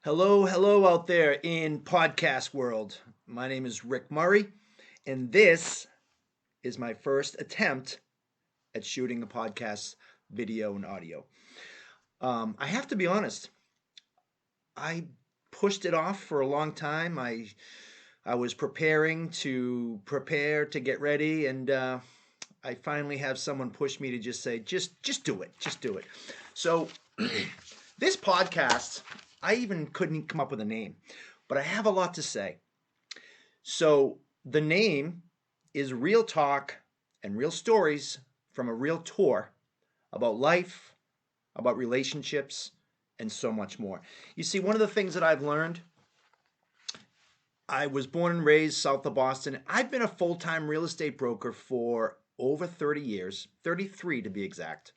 Hello, hello out there in podcast world. My name is Rick Murray, and this is my first attempt at shooting a podcast video and audio. I have to be honest, I pushed it off for a long time. I was preparing to get ready, and I finally have someone push me to just say, just do it, just do it. So this podcast, I even couldn't come up with a name, but I have a lot to say. So the name is Real Talk and Real Stories from a Real Tour about life, about relationships, and so much more. You see, one of the things that I've learned, I was born and raised south of Boston. I've been a full time real estate broker for over 30 years, 33 to be exact.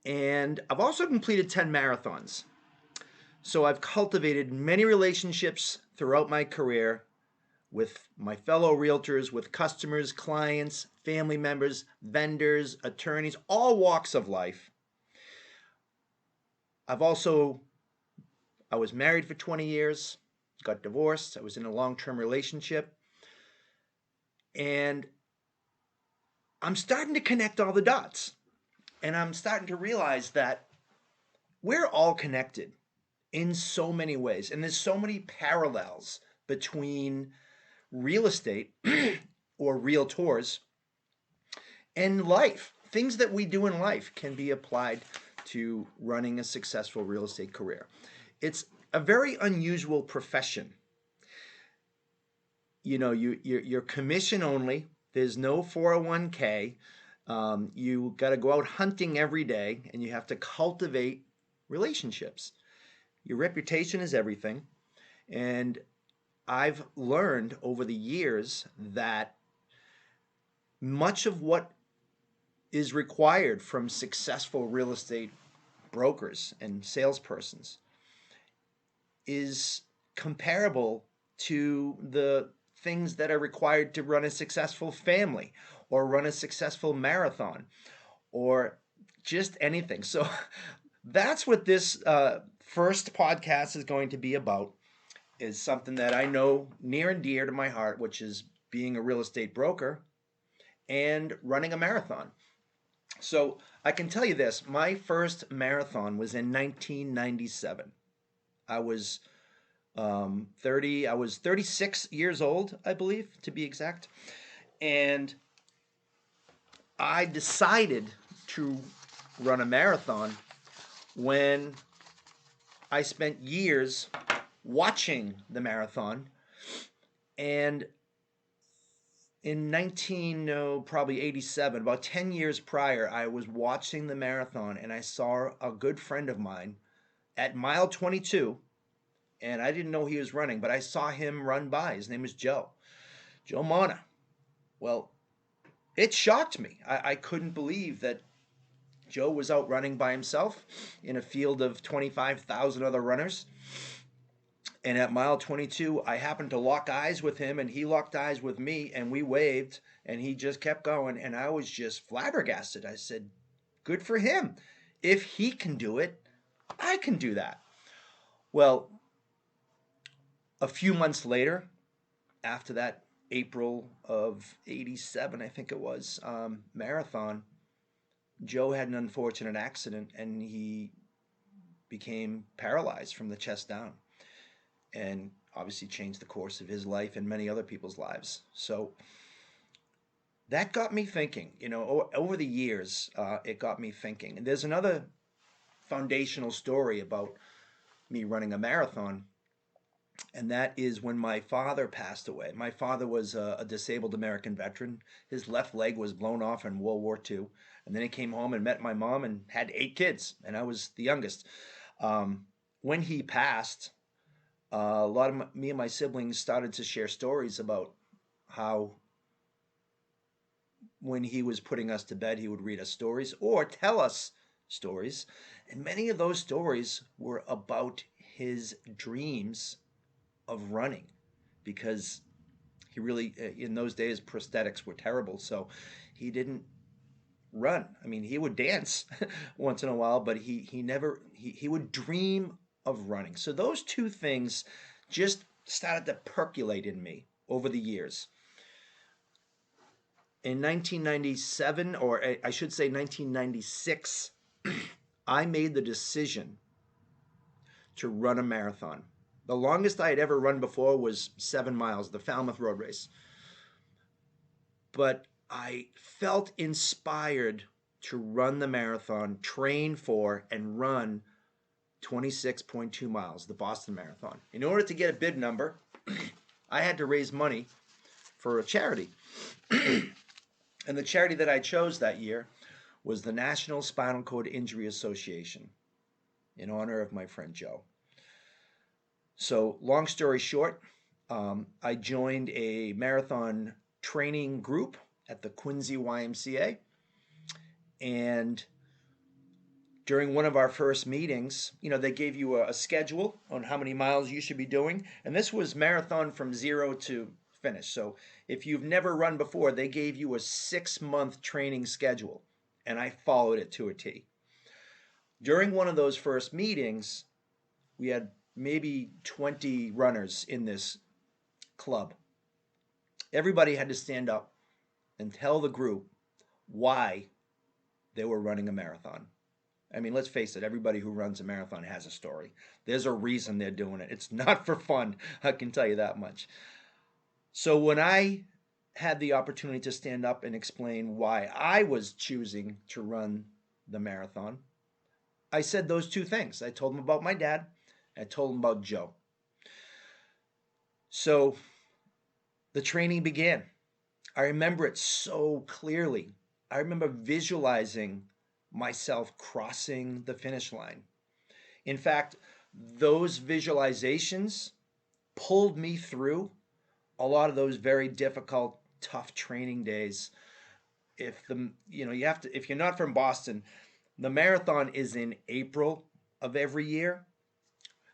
And I've also completed 10 marathons. So I've cultivated many relationships throughout my career with my fellow realtors, with customers, clients, family members, vendors, attorneys, all walks of life. I was married for 20 years, got divorced, I was in a long-term relationship, and I'm starting to connect all the dots. And I'm starting to realize that we're all connected in so many ways, and there's so many parallels between real estate or realtors and life. Things that we do in life can be applied to running a successful real estate career. It's a very unusual profession. You're commission only. There's no 401k. You got to go out hunting every day, and you have to cultivate relationships. Your reputation is everything. And I've learned over the years that much of what is required from successful real estate brokers and salespersons is comparable to the things that are required to run a successful family or run a successful marathon or just anything. So that's what this first podcast is going to be about, is something that I know near and dear to my heart, which is being a real estate broker and running a marathon. So I can tell you this, my first marathon was in 1997. I was 36 years old, I believe, to be exact. And I decided to run a marathon when I spent years watching the marathon. And in probably 87, about 10 years prior, I was watching the marathon and I saw a good friend of mine at mile 22, and I didn't know he was running, but I saw him run by. His name was Joe Mana. Well, it shocked me. I couldn't believe that Joe was out running by himself in a field of 25,000 other runners. And at mile 22, I happened to lock eyes with him, and he locked eyes with me, and we waved, and he just kept going. And I was just flabbergasted. I said, good for him. If he can do it, I can do that. Well, a few months later, after that April of 87, I think it was, marathon, Joe had an unfortunate accident, and he became paralyzed from the chest down, and obviously changed the course of his life and many other people's lives. So that got me thinking. Over the years, it got me thinking. And there's another foundational story about me running a marathon, and that is when my father passed away. My father was a disabled American veteran. His left leg was blown off in World War II, and then he came home and met my mom and had 8 kids, and I was the youngest. When he passed, a lot of me and my siblings started to share stories about how when he was putting us to bed, he would read us stories or tell us stories. And many of those stories were about his dreams of running, because he really, in those days, prosthetics were terrible. So he didn't run. I mean, he would dance once in a while, but he never, he would dream of running. So those two things just started to percolate in me over the years. In 1997, or I should say 1996, I made the decision to run a marathon. The longest I had ever run before was 7 miles, the Falmouth Road Race. But I felt inspired to run the marathon, train for, and run 26.2 miles, the Boston Marathon. In order to get a bid number, I had to raise money for a charity. And the charity that I chose that year was the National Spinal Cord Injury Association, in honor of my friend Joe. So, long story short, I joined a marathon training group at the Quincy YMCA. And during one of our first meetings, they gave you a schedule on how many miles you should be doing. And this was marathon from zero to finish. So if you've never run before, they gave you a 6-month training schedule. And I followed it to a T. During one of those first meetings, we had maybe 20 runners in this club. Everybody had to stand up and tell the group why they were running a marathon. I mean, let's face it, everybody who runs a marathon has a story. There's a reason they're doing it. It's not for fun, I can tell you that much. So when I had the opportunity to stand up and explain why I was choosing to run the marathon, I said those two things. I told them about my dad, I told them about Joe. So the training began. I remember it so clearly. I remember visualizing myself crossing the finish line. In fact, those visualizations pulled me through a lot of those very difficult, tough training days. If if you're not from Boston, the marathon is in April of every year.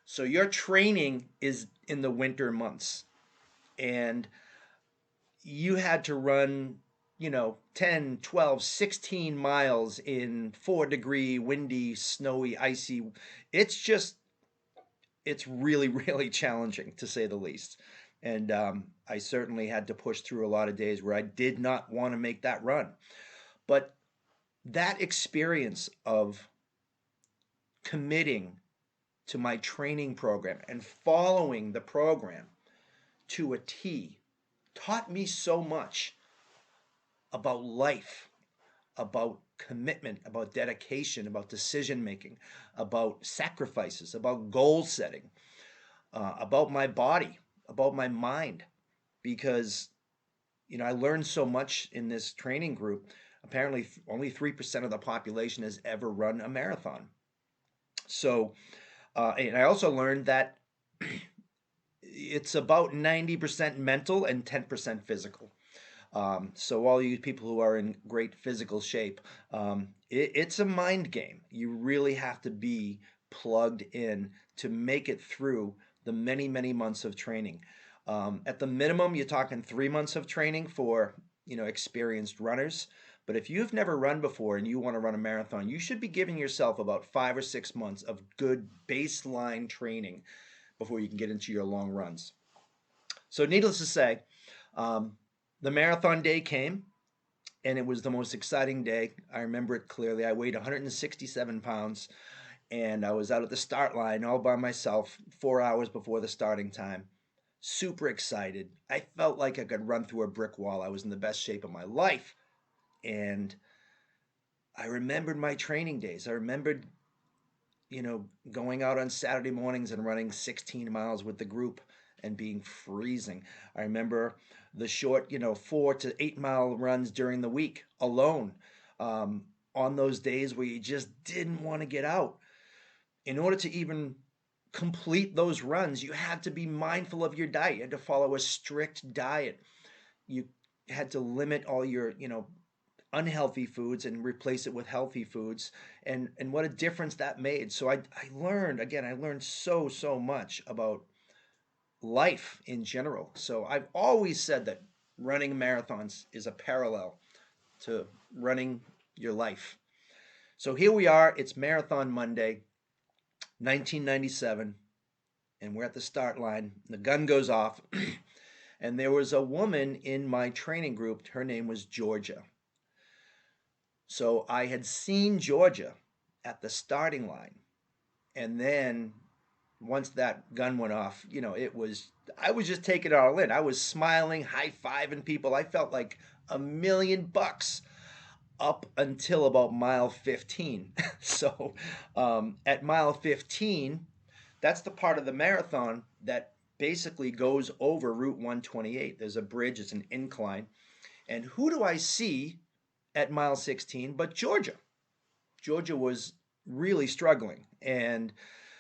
So your training is in the winter months. And you had to run 10, 12, 16 miles in 4-degree, windy, snowy, icy. It's really, really challenging, to say the least. And I certainly had to push through a lot of days where I did not want to make that run. But that experience of committing to my training program and following the program to a T taught me so much about life, about commitment, about dedication, about decision making, about sacrifices, about goal setting, about my body, about my mind. Because I learned so much in this training group. Apparently only 3% of the population has ever run a marathon. So and I also learned that it's about 90% mental and 10% physical. So all you people who are in great physical shape, it's a mind game. You really have to be plugged in to make it through the many, many months of training. At the minimum, you're talking 3 months of training for experienced runners. But if you've never run before and you want to run a marathon, you should be giving yourself about 5 or 6 months of good baseline training before you can get into your long runs. So needless to say, the marathon day came, and it was the most exciting day. I remember it clearly. I weighed 167 pounds, and I was out at the start line all by myself 4 hours before the starting time. Super excited. I felt like I could run through a brick wall. I was in the best shape of my life. And I remembered my training days. I remembered, going out on Saturday mornings and running 16 miles with the group and being freezing. I remember the short, 4 to 8 mile runs during the week alone, on those days where you just didn't want to get out. In order to even complete those runs, you had to be mindful of your diet. You had to follow a strict diet. You had to limit all your, unhealthy foods and replace it with healthy foods, and what a difference that made. So I learned so much about life in general. So I've always said that running marathons is a parallel to running your life. So here we are, it's Marathon Monday. 1997, and we're at the start line. The gun goes off, and there was a woman in my training group. Her name was Georgia. So I had seen Georgia at the starting line, and then once that gun went off, I was just taking it all in. I was smiling, high fiving people. I felt like $1,000,000 up until about mile 15. So at mile 15, that's the part of the marathon that basically goes over Route 128. There's a bridge, it's an incline. And who do I see at mile 16 but Georgia? Georgia was really struggling and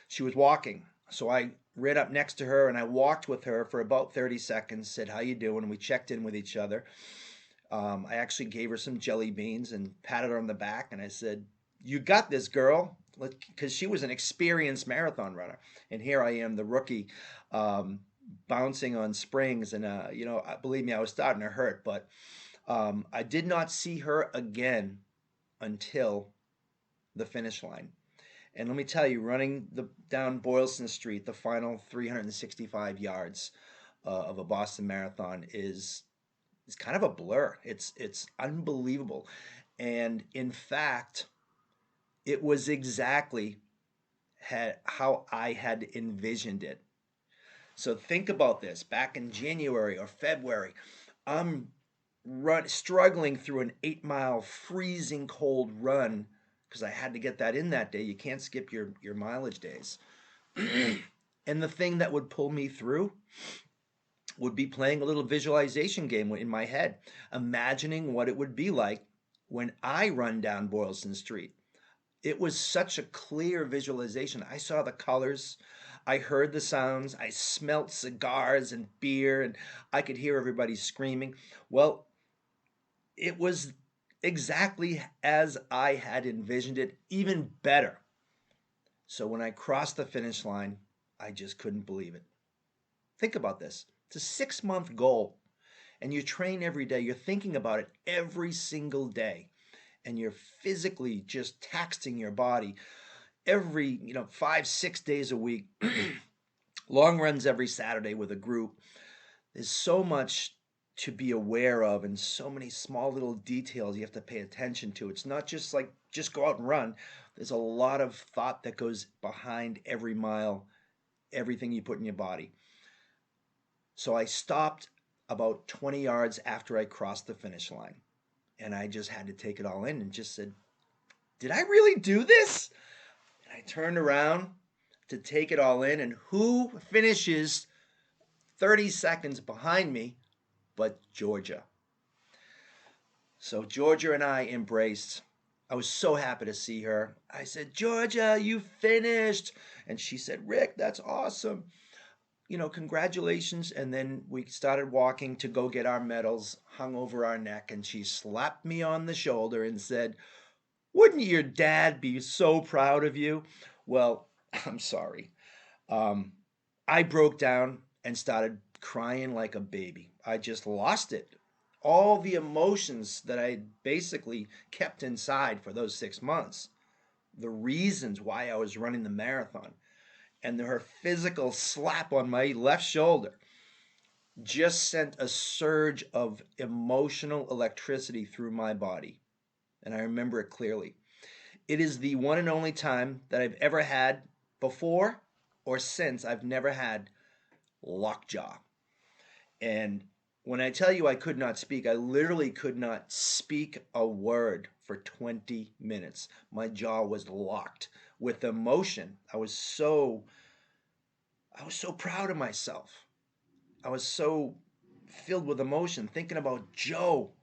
she was walking. So I ran up next to her and I walked with her for about 30 seconds, said, "How you doing?" And we checked in with each other. I actually gave her some jelly beans and patted her on the back, and I said, "You got this, girl," because she was an experienced marathon runner, and here I am, the rookie, um, bouncing on springs, and believe me, I was starting to hurt, but I did not see her again until the finish line. And let me tell you, running down Boylston Street, the final 365 yards of a Boston Marathon is kind of a blur. It's unbelievable, and in fact, it was exactly how I had envisioned it. So think about this. Back in January or February, I'm struggling through an 8 mile freezing cold run because I had to get that in that day. You can't skip your mileage days. And the thing that would pull me through would be playing a little visualization game in my head, imagining what it would be like when I run down Boylston Street. It was such a clear visualization. I saw the colors, I heard the sounds, I smelt cigars and beer, and I could hear everybody screaming. Well, it was exactly as I had envisioned it, even better. So when I crossed the finish line, I just couldn't believe it. Think about this. It's a 6 month goal, and you train every day. You're thinking about it every single day, and you're physically just taxing your body every 5 6 days a week. Long runs every Saturday with a group. There's so much to be aware of, and so many small little details you have to pay attention to. It's not just like just go out and run. There's a lot of thought that goes behind every mile, everything you put in your body. So I stopped about 20 yards after I crossed the finish line. And I just had to take it all in and just said, "Did I really do this?" And I turned around to take it all in. And who finishes 30 seconds behind me but Georgia? So Georgia and I embraced. I was so happy to see her. I said, "Georgia, you finished." And she said, "Rick, that's awesome. Congratulations." And then we started walking to go get our medals hung over our neck. And she slapped me on the shoulder and said, "Wouldn't your dad be so proud of you?" Well, I'm sorry. Um, I broke down and started crying like a baby. I just lost it. All the emotions that I basically kept inside for those 6 months, the reasons why I was running the marathon, and her physical slap on my left shoulder just sent a surge of emotional electricity through my body. And I remember it clearly. It is the one and only time that I've ever had before or since I've never had lockjaw. And when I tell you I could not speak, I literally could not speak a word for 20 minutes. My jaw was locked with emotion. I was so proud of myself. I was so filled with emotion, thinking about Joe,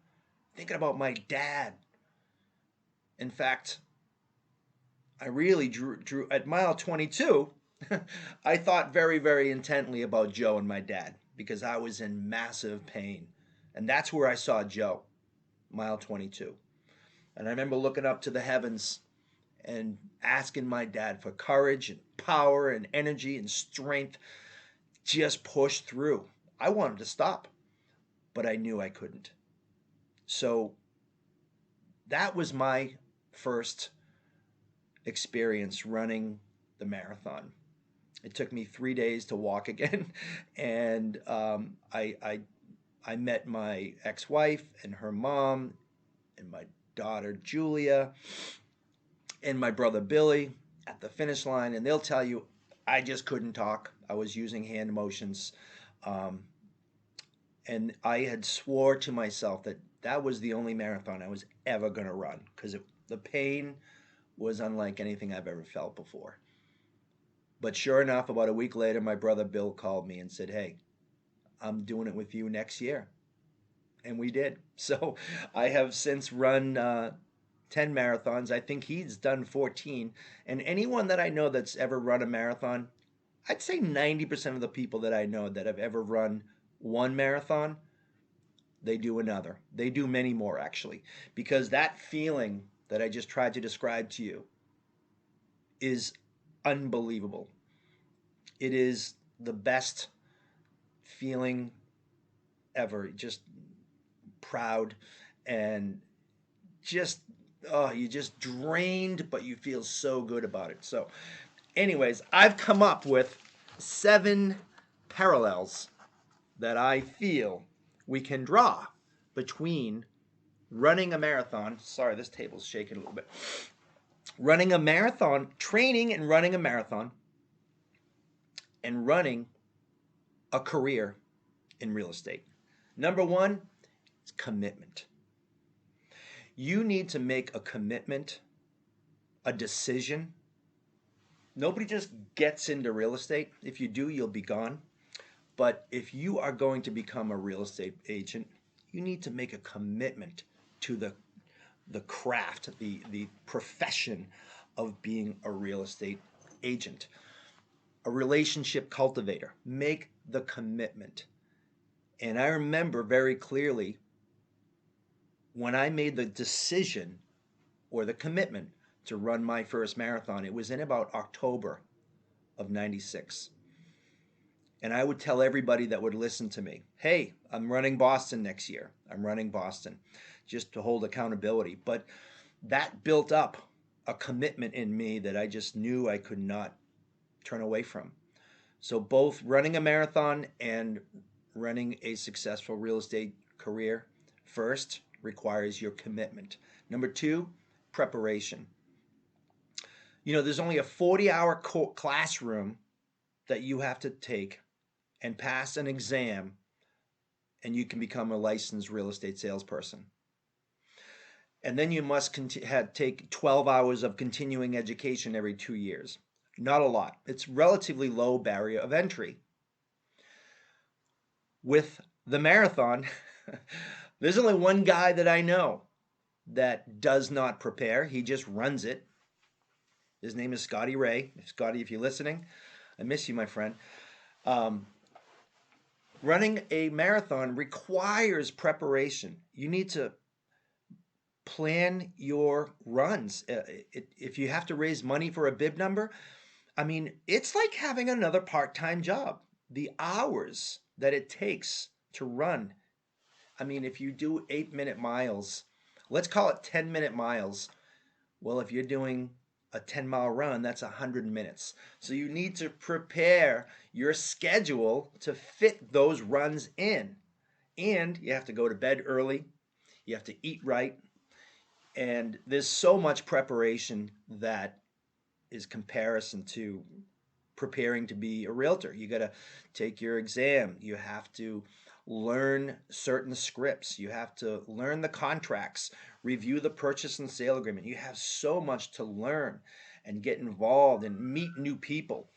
thinking about my dad. In fact, I really drew at mile 22. I thought very, very intently about Joe and my dad because I was in massive pain. And that's where I saw Joe, mile 22. And I remember looking up to the heavens and asking my dad for courage and power and energy and strength. Just push through. I wanted to stop, but I knew I couldn't. So that was my first experience running the marathon. It took me 3 days to walk again, and I met my ex-wife and her mom and my daughter Julia and my brother Billy at the finish line, and they'll tell you I just couldn't talk. I was using hand motions, um, and I had swore to myself that that was the only marathon I was ever going to run because the pain was unlike anything I've ever felt before. But sure enough, about a week later, my brother Bill called me and said, "Hey, I'm doing it with you next year." And we did. So I have since run 10 marathons. I think he's done 14. And anyone that I know that's ever run a marathon, I'd say 90% of the people that I know that have ever run one marathon, they do another. They do many more, actually, because that feeling that I just tried to describe to you is unbelievable. It is the best feeling ever. Just proud and just you just drained, but you feel so good about it. So, anyways, I've come up with 7 parallels that I feel we can draw between running a marathon. Sorry, this table's shaking a little bit. Running a marathon, training and running a marathon, and running a career in real estate. Number one is commitment. You need to make a commitment, a decision. Nobody just gets into real estate. If you do, you'll be gone. But if you are going to become a real estate agent, you need to make a commitment to the craft, the profession of being a real estate agent, a relationship cultivator. Make the commitment. And I remember very clearly when I made the decision or the commitment to run my first marathon, it was in about October of 96. And I would tell everybody that would listen to me, hey, I'm running Boston next year. I'm running Boston just to hold accountability. But that built up a commitment in me that I just knew I could not turn away from. So both running a marathon and running a successful real estate career first requires your commitment. Number two, preparation. You know, there's only a 40-hour classroom that you have to take and pass an exam, and you can become a licensed real estate salesperson. And then you must take 12 hours of continuing education every 2 years. Not a lot. It's relatively low barrier of entry. With the marathon, there's only one guy that I know that does not prepare. He just runs it. His name is Scotty Ray. Scotty, if you're listening, I miss you, my friend. Running a marathon requires preparation. You need to plan your runs. If you have to raise money for a bib number, I mean, it's like having another part-time job. The hours that it takes to run. I mean, if you do 8-minute miles, let's call it 10-minute miles. Well, if you're doing a 10-mile run, that's 100 minutes. So you need to prepare your schedule to fit those runs in. And you have to go to bed early. You have to eat right. And there's so much preparation that is comparison to preparing to be a realtor. You got to take your exam. You have to learn certain scripts. You have to learn the contracts, review the purchase and sale agreement. You have so much to learn and get involved and meet new people.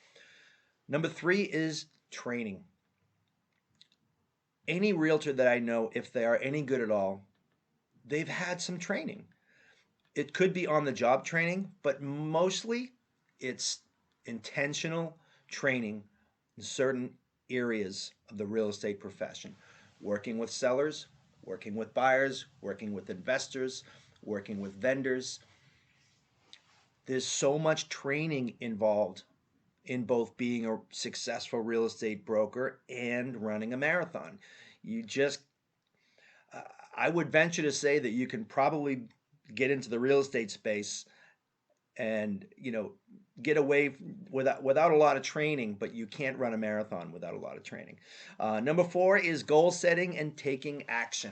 Number three is training. Any realtor that I know, if they are any good at all, they've had some training. It could be on the job training, but mostly it's intentional training in certain areas of the real estate profession. Working with sellers, working with buyers, working with investors, working with vendors. There's so much training involved in both being a successful real estate broker and running a marathon. You just, I would venture to say that you can probably get into the real estate space and get away without a lot of training, but you can't run a marathon without a lot of training. Number 4 is goal setting and taking action.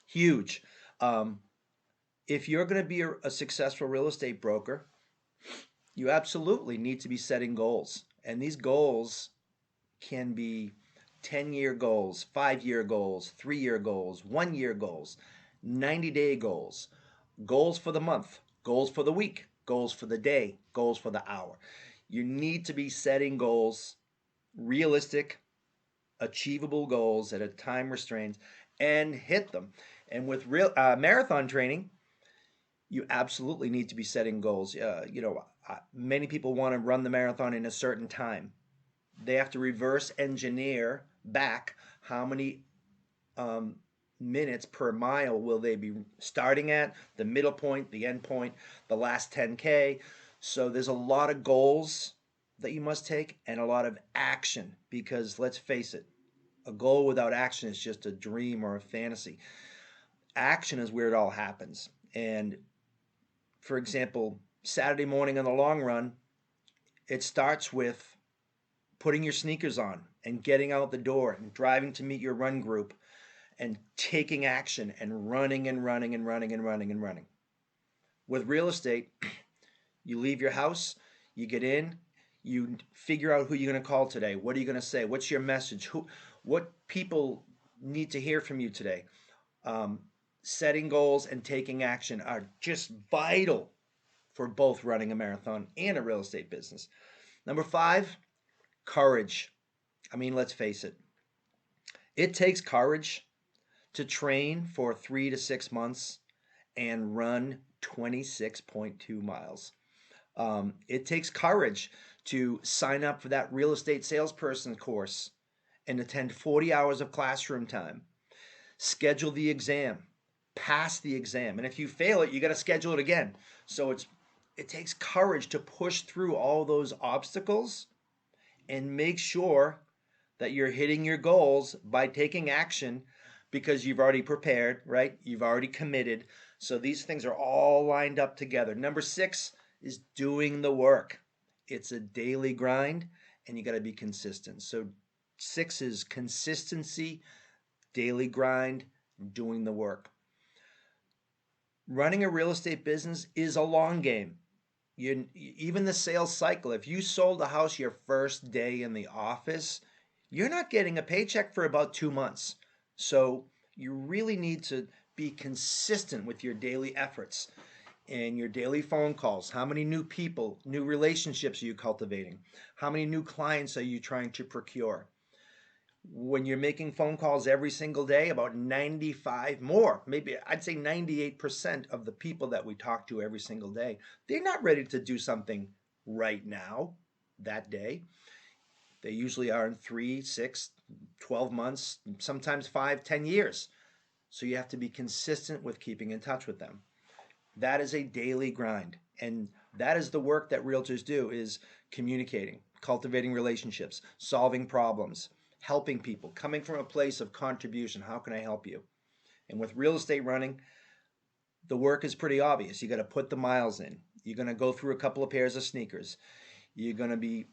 Huge. Um, if you're going to be a successful real estate broker, you absolutely need to be setting goals. And these goals can be 10-year goals, 5-year goals, 3-year goals, 1-year goals, 90-day goals, goals for the month, goals for the week, goals for the day, goals for the hour. You need to be setting goals, realistic, achievable goals at a time restraint, and hit them. And with real marathon training, you absolutely need to be setting goals. Many people want to run the marathon in a certain time. They have to reverse engineer back how many um, minutes per mile will they be starting at, the middle point, the end point, the last 10K. So there's a lot of goals that you must take and a lot of action, because let's face it, a goal without action is just a dream or a fantasy. Action is where it all happens. And for example, Saturday morning on the long run, it starts with putting your sneakers on and getting out the door and driving to meet your run group and taking action and running and running and running and running and running. With real estate, you leave your house, you get in, you figure out who you're going to call today. What are you going to say? What's your message? What people need to hear from you today? Um, Setting goals and taking action are just vital for both running a marathon and a real estate business. Number 5, courage. I mean, let's face it. It takes courage to train for 3 to 6 months and run 26.2 miles. It takes courage to sign up for that real estate salesperson course and attend 40 hours of classroom time, schedule the exam, pass the exam, and if you fail it, you got to schedule it again. So it takes courage to push through all those obstacles and make sure that you're hitting your goals by taking action, because you've already prepared, right? You've already committed. So these things are all lined up together. Number 6 is doing the work. It's a daily grind and you got to be consistent. So 6 is consistency, daily grind, doing the work. Running a real estate business is a long game. Even the sales cycle, if you sold a house your first day in the office, you're not getting a paycheck for about 2 months. So you really need to be consistent with your daily efforts and your daily phone calls. How many new people, new relationships are you cultivating? How many new clients are you trying to procure? When you're making phone calls every single day, about 95 more, maybe I'd say 98% of the people that we talk to every single day, they're not ready to do something right now, that day. They usually are in 3, 6, 12 months, sometimes 5, 10 years. So you have to be consistent with keeping in touch with them. That is a daily grind. And that is the work that realtors do, is communicating, cultivating relationships, solving problems, helping people, coming from a place of contribution. How can I help you? And with real estate running, the work is pretty obvious. You got to put the miles in. You're going to go through a couple of pairs of sneakers. You're going to be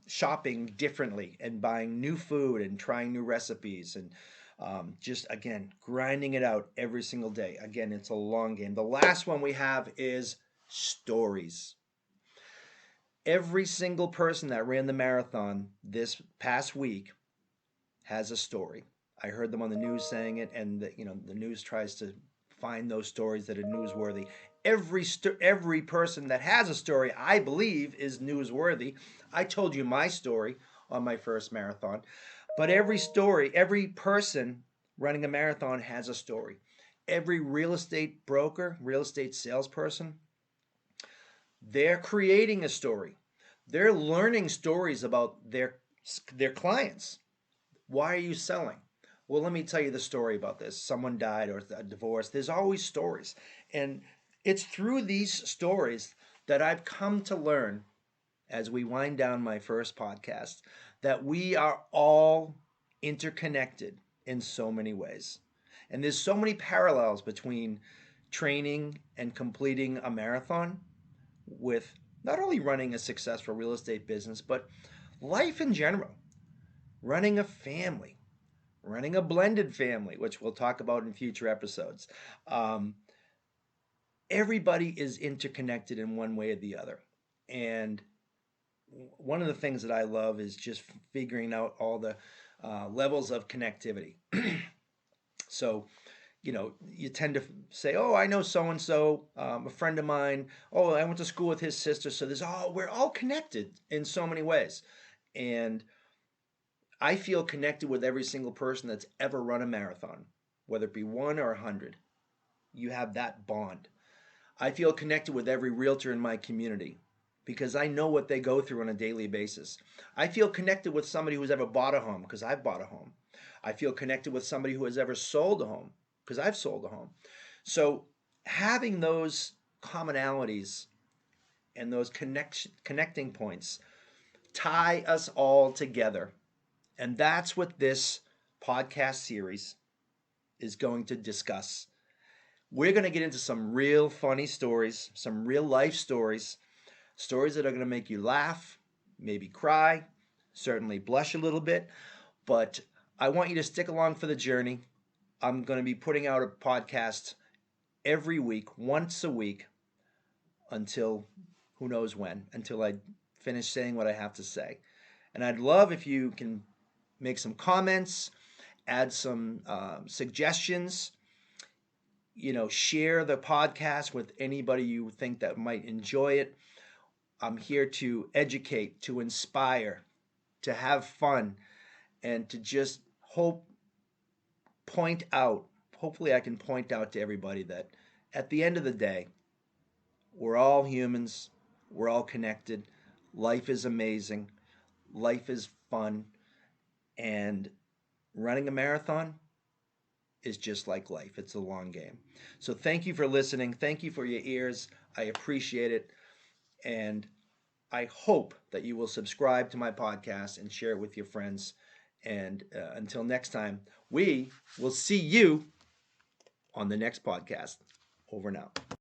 shopping differently and buying new food and trying new recipes and just, again, grinding it out every single day. Again, it's a long game. The last one we have is stories. Every single person that ran the marathon this past week has a story. I heard them on the news saying it, and the news tries to find those stories that are newsworthy. Every person that has a story, I believe, is newsworthy. I told you my story on my first marathon, but every person running a marathon has a story. Every real estate broker, real estate salesperson, they're creating a story. They're learning stories about their clients. Why are you selling? Well, let me tell you the story about this. Someone died or a divorce. There's always stories. And it's through these stories that I've come to learn, as we wind down my first podcast, that we are all interconnected in so many ways. And there's so many parallels between training and completing a marathon with not only running a successful real estate business, but life in general, running a family, running a blended family, which we'll talk about in future episodes. Um, Everybody is interconnected in one way or the other. And one of the things that I love is just figuring out all the levels of connectivity. So, you tend to say, "Oh, I know so and so, a friend of mine. Oh, I went to school with his sister." So we're all connected in so many ways, and I feel connected with every single person that's ever run a marathon, whether it be 1 or 100. You have that bond. I feel connected with every realtor in my community because I know what they go through on a daily basis. I feel connected with somebody who's ever bought a home because I've bought a home. I feel connected with somebody who has ever sold a home because I've sold a home. So having those commonalities and those connecting points tie us all together. And that's what this podcast series is going to discuss. We're going to get into some real funny stories, some real life stories, stories that are going to make you laugh, maybe cry, certainly blush a little bit. But I want you to stick along for the journey. I'm going to be putting out a podcast every week, once a week, until who knows when, until I finish saying what I have to say. And I'd love if you can make some comments, add some suggestions, share the podcast with anybody you think that might enjoy it. I'm here to educate, to inspire, to have fun, and to just point out, hopefully I can point out to everybody that at the end of the day, we're all humans, we're all connected. Life is amazing, life is fun, and running a marathon is just like life. It's a long game. So thank you for listening. Thank you for your ears. I appreciate it. And I hope that you will subscribe to my podcast and share it with your friends. And until next time, we will see you on the next podcast. Over now.